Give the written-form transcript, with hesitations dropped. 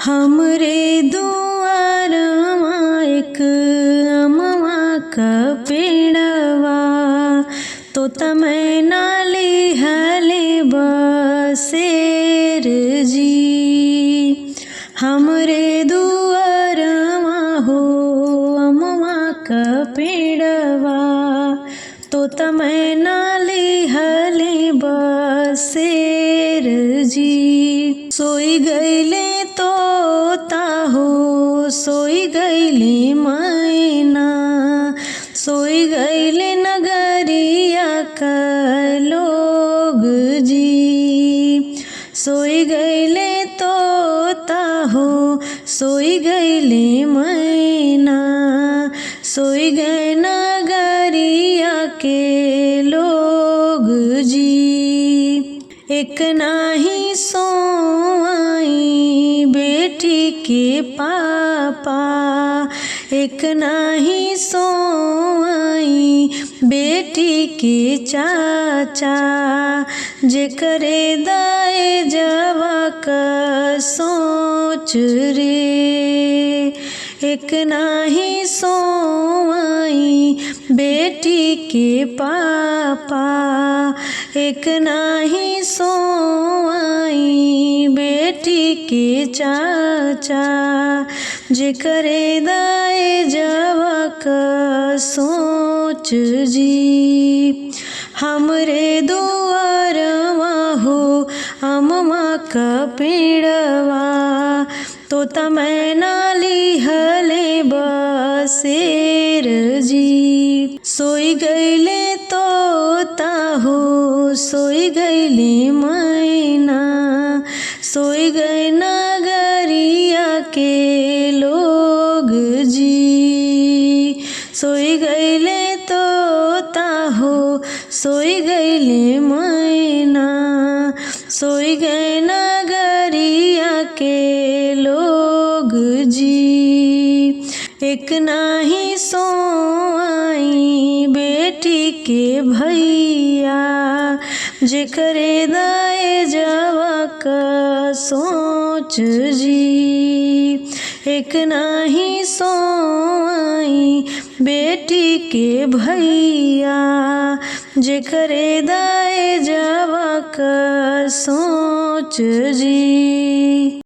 हमरे दुआरवा एक अमवा क पेड़वा तोता मैना लिहले बसेर जी। हमरे दुआरवा हो अमवा क पेड़वा तोता मैना लिहले बसेर जी। सोई गईले तोता हो सोई गईले मैना सोई गईले नगरिया का लोग जी। सोई गईले तोता हो सोई गईले मैना सोई गए नगरिया के लोग जी। एक नाही सोई बेटी के पापा एक नाही सोई बेटी के चाचा जेकरे दाए जवा का सोच रे। एक नाही सोई बेटी के पापा एक नाही सोई बेटी के चाचा जेकरे दाए जवा का सोच जी। हमरे दुआरवा हो अमवा का पेड़वा तोता मैना लिहले बसेर जी। सोई गईले तोता हो सोई गईले मैना सोई गए नगरिया के लोग जी। सोई गईले तोता हो सोई गईले मैना सोई गए नगरिया के लोग जी। एक नाही सोई बेटी के भैया जेकरे दाए जवा का सोच जी। एक नाही सोई बेटी के भैया जेकरे दाए जवा का सोच जी।